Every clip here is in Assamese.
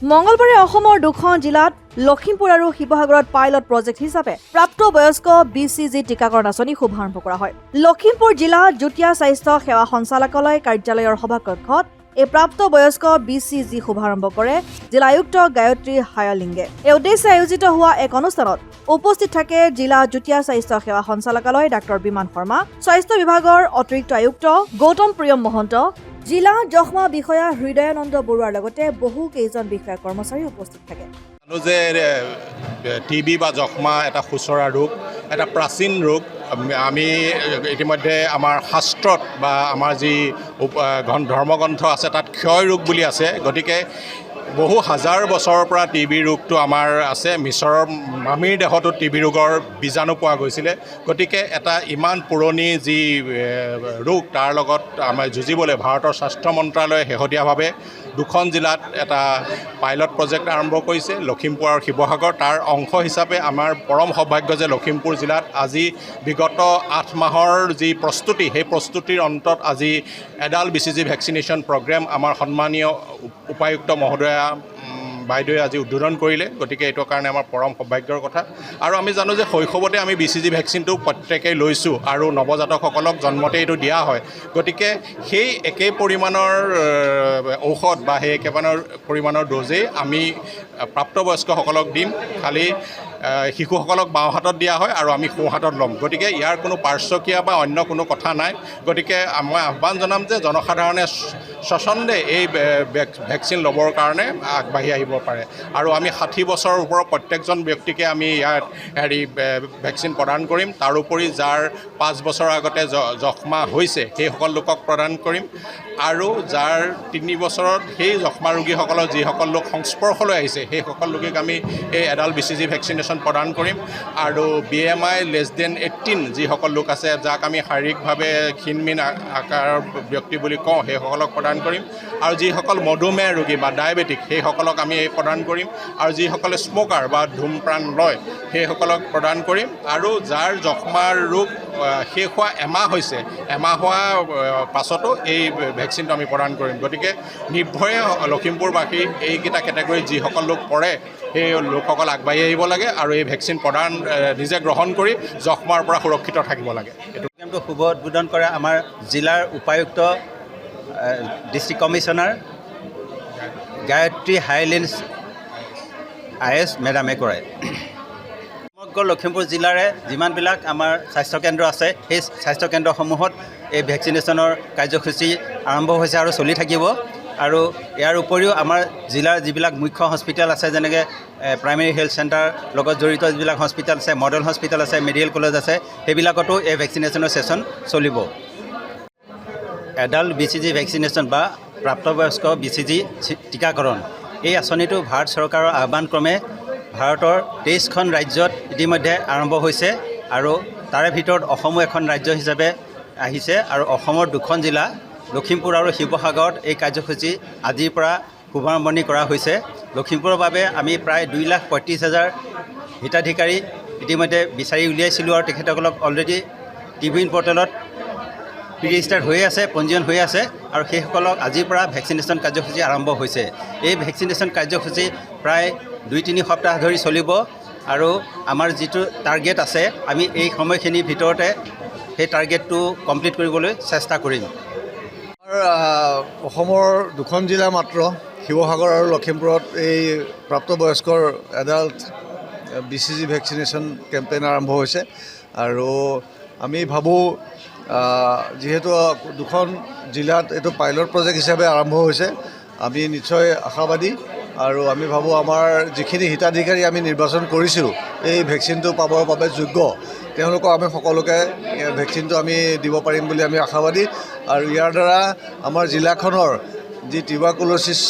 মঙলবাৰে অসমৰ দুখন জিলাত লখিমপুৰ আৰু শিৱসাগৰত পাইলট প্ৰজেক্ট হিচাপে প্ৰাপ্তবয়স্ক BCG টীকাকৰণ আঁচনি শুভাৰম্ভ কৰা হয়। লখিমপুৰ জিলা যুটীয়া স্বাস্থ্য সেৱা সঞ্চালকালয় কাৰ্যালয়ৰ সভাকক্ষত এই প্ৰাপ্তবয়স্ক BCG শুভাৰম্ভ কৰে জিলা আয়ুক্ত গায়ত্ৰী হায়লিংগে। এই উদ্দেশ্যে আয়োজিত হোৱা এক অনুষ্ঠানত উপস্থিত থাকে জিলা যুটীয়া স্বাস্থ্য সেৱা সঞ্চালকালয় ডাক্তৰ বিমান শৰ্মা, স্বাস্থ্য বিভাগৰ অতিৰিক্ত আয়ুক্ত গৌতম প্ৰিয়ম মহন্ত, জিলা যক্ষ্মা বিষয়া হৃদয়ানন্দ বৰুৱাৰ লগতে বহু কেইজন বিষয়া কৰ্মচাৰী উপস্থিত থাকে। যে টিবি বা যক্ষ্মা এটা খুচৰা ৰোগ, এটা প্ৰাচীন ৰোগ। আমি ইতিমধ্যে আমাৰ শাস্ত্ৰত বা আমাৰ যি ধৰ্মগ্ৰন্থ আছে তাত ক্ষয় ৰোগ বুলি আছে। গতিকে বহু হাজাৰ বছৰৰ পৰা টিবি ৰোগটো আমাৰ আছে। মিছৰৰ মামীৰ দেহতো টিবি ৰোগৰ বীজাণু পোৱা গৈছিলে। গতিকে এটা ইমান পুৰণি যি ৰোগ তাৰ লগত আমাৰ যুঁজিবলৈ ভাৰতৰ স্বাস্থ্য মন্ত্ৰালয়ে শেহতীয়াভাৱে দুখন জিলাত এটা পাইলট প্ৰজেক্ট আৰম্ভ কৰিছে, লখিমপুৰ আৰু শিৱসাগৰ। তাৰ অংশ হিচাপে আমাৰ পৰম সৌভাগ্য যে লখিমপুৰ জিলাত আজি বিগত 8 মাহৰ যি প্ৰস্তুতি, সেই প্ৰস্তুতিৰ অন্তত আজি এডাল BCG ভেকচিনেশ্যন প্ৰগ্ৰেম আমাৰ সন্মানীয় উপায়ুক্ত মহোদয়া বাইদেৱে আজি উদ্বোধন কৰিলে। গতিকে এইটোৰ কাৰণে আমাৰ পৰম সৌভাগ্যৰ কথা। আৰু আমি জানো যে শৈশৱতে আমি BCG ভেকচিনটো প্ৰত্যেকেই লৈছোঁ আৰু নৱজাতকসকলক জন্মতে এইটো দিয়া হয়। গতিকে সেই একেই পৰিমাণৰ ঔষধ বা সেই একেবাৰৰ পৰিমাণৰ ড'জেই আমি প্ৰাপ্তবয়স্কসকলক দিম। খালি শিশুসকলক বাওঁ হাতত দিয়া হয় আৰু আমি সোঁ হাতত ল'ম। গতিকে ইয়াৰ কোনো পাৰ্শ্বক্ৰিয়া বা অন্য কোনো কথা নাই। গতিকে মই আহ্বান জনাম যে জনসাধাৰণে স্বচ্ছন্দে এই ভেকচিন ল'বৰ কাৰণে আগবাঢ়ি আহিব পাৰে। আৰু আমি 60 বছৰৰ ওপৰত প্ৰত্যেকজন ব্যক্তিকে আমি ইয়াত ভেকচিন প্ৰদান কৰিম। তাৰোপৰি যাৰ 5 বছৰৰ আগতে যক্ষ্মা হৈছে সেইসকল লোকক প্ৰদান কৰিম। আৰু যাৰ 3 বছৰত সেই যক্ষ্মা ৰোগীসকলৰ যিসকল লোক সংস্পৰ্শলৈ আহিছে সেইসকল লোকক আমি এই এডাল BCG ভেকচিনেশ্যন প্ৰদান কৰিম। আৰু BMI <18 যিসকল লোক আছে, যাক আমি শাৰীৰিকভাৱে ক্ষীণমীন আকাৰৰ ব্যক্তি বুলি কওঁ, সেইসকলক প্ৰদান কৰিম। আৰু যিসকল মধুমেহ ৰোগী বা ডায়েবেটিক সেইসকলক আমি প্ৰদান কৰিম। আৰু যিসকলে স্মকাৰ বা ধূমপান লয় সেইসকলক প্ৰদান কৰিম। আৰু যাৰ যক্ষ্মাৰ ৰোগ শেষ হোৱা এমাহ হৈছে, এমাহ হোৱা পাছতো এই ভেকচিনটো আমি প্ৰদান কৰিম। গতিকে নিৰ্ভয়ে লখিমপুৰবাসী এইকেইটা কেটেগৰীত যিসকল লোক পৰে সেই লোকসকল আগবাঢ়ি আহিব লাগে আৰু এই ভেকচিন প্ৰদান নিজে গ্ৰহণ কৰি যক্ষ্মাৰ পৰা সুৰক্ষিত থাকিব লাগে। এইটো প্ৰগ্ৰেমটো শুভ উদ্বোধন কৰে আমাৰ জিলাৰ উপায়ুক্ত ডিষ্ট্ৰিক্ট কমিশ্যনাৰ গায়ত্ৰী হাইলিন্স IS মেডামে কৰে। সমগ্ৰ লখিমপুৰ জিলাৰে যিমানবিলাক আমাৰ স্বাস্থ্যকেন্দ্ৰ আছে সেই স্বাস্থ্যকেন্দ্ৰসমূহত এই ভেকচিনেশ্যনৰ কাৰ্যসূচী আৰম্ভ হৈছে আৰু চলি থাকিব। আৰু ইয়াৰ উপৰিও আমাৰ জিলাৰ যিবিলাক মুখ্য হস্পিটেল আছে, যেনেকৈ প্ৰাইমেৰী হেল্থ চেণ্টাৰ লগত জড়িত যিবিলাক হস্পিটেল আছে, মডেল হস্পিটেল আছে, মেডিকেল কলেজ আছে, সেইবিলাকতো এই ভেকচিনেশ্যনৰ ছেশ্যন চলিব। এডাল্ট BCG ভেকচিনেশ্যন বা প্ৰাপ্তবয়স্ক BCG টীকাকৰণ এই আঁচনিটো ভাৰত চৰকাৰৰ আহ্বানক্ৰমে ভাৰতৰ 23খন ৰাজ্যত ইতিমধ্যে আৰম্ভ হৈছে আৰু তাৰে ভিতৰত অসমো এখন ৰাজ্য হিচাপে আহিছে। আৰু অসমৰ দুখন জিলা লখিমপুৰ আৰু শিৱসাগৰত এই কাৰ্যসূচী আজিৰ পৰা শুভাৰম্ভণি কৰা হৈছে। লখিমপুৰৰ বাবে আমি প্ৰায় 2,35,000 হিতাধিকাৰী ইতিমধ্যে বিচাৰি উলিয়াইছিলোঁ আৰু তেখেতসকলক অলৰেডি টিভিন পৰ্টেলত প্ৰি-ৰেজিষ্টাৰ্ড হৈ আছে, পঞ্জীয়ন হৈ আছে আৰু সেইসকলক আজিৰ পৰা ভেকচিনেশ্যন কাৰ্যসূচী আৰম্ভ হৈছে। এই ভেকচিনেশ্যন কাৰ্যসূচী প্ৰায় 2-3 সপ্তাহ ধৰি চলিব আৰু আমাৰ যিটো টাৰ্গেট আছে আমি এই সময়খিনিৰ ভিতৰতে সেই টাৰ্গেটটো কমপ্লিট কৰিবলৈ চেষ্টা কৰিম। অসমৰ দুখন জিলা মাত্ৰ, শিৱসাগৰ আৰু লখিমপুৰত এই প্ৰাপ্তবয়স্কৰ এডাল্ট BCG ভেকচিনেশ্যন কেম্পেইন আৰম্ভ হৈছে। আৰু আমি ভাবোঁ যিহেতু দুখন জিলাত এইটো পাইলট প্ৰজেক্ট হিচাপে আৰম্ভ হৈছে, আমি নিশ্চয় আশাবাদী। আৰু আমি ভাবোঁ আমাৰ যিখিনি হিতাধিকাৰী আমি নিৰ্বাচন কৰিছিলোঁ এই ভেকচিনটো পাবৰ বাবে যোগ্য, তেওঁলোকক আমি সকলোকে ভেকচিনটো আমি দিব পাৰিম বুলি আমি আশাবাদী। আৰু ইয়াৰ দ্বাৰা আমাৰ জিলাখনৰ যি টিউবাৰকুলোচিছ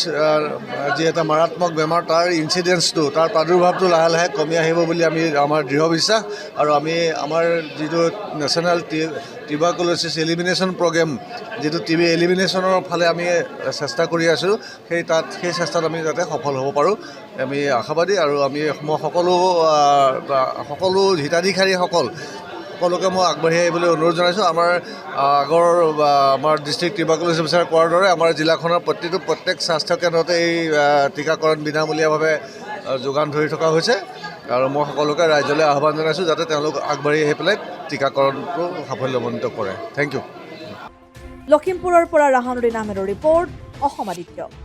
যি এটা মাৰাত্মক বেমাৰ, তাৰ ইনচিডেঞ্চটো, তাৰ প্ৰাদুৰ্ভাৱটো লাহে লাহে কমি আহিব বুলি আমাৰ দৃঢ় বিশ্বাস। আৰু আমি আমাৰ যিটো নেশ্যনেল টিউবাৰকুলোচিছ এলিমিনেশ্যন প্ৰগ্ৰেম, যিটো TB এলিমিনেশ্যনৰ ফালে আমি চেষ্টা কৰি আছোঁ, সেই চেষ্টাত আমি যাতে সফল হ'ব পাৰোঁ আমি আশাবাদী। আৰু আমি সকলো হিতাধিকাৰীসকল সকলোকে মই আগবাঢ়ি আহিবলৈ অনুৰোধ জনাইছোঁ। আমাৰ আগৰ আমাৰ ডিষ্ট্ৰিক্ট টিউবাৰকুলোছিছ অফিচাৰে কোৱাৰ দৰে আমাৰ জিলাখনৰ প্ৰত্যেক স্বাস্থ্য কেন্দ্ৰতে এই টীকাকৰণ বিনামূলীয়াভাৱে যোগান ধৰি থকা হৈছে আৰু মই সকলোকে ৰাইজলৈ আহ্বান জনাইছোঁ যাতে তেওঁলোক আগবাঢ়ি আহি পেলাই টীকাকৰণটো সাফল্যমণ্ডিত কৰে। Thank you. লখিমপুৰৰ পৰা ৰাহানুদ্দিন আহমেদৰ ৰিপৰ্ট, অসম আদিত্য।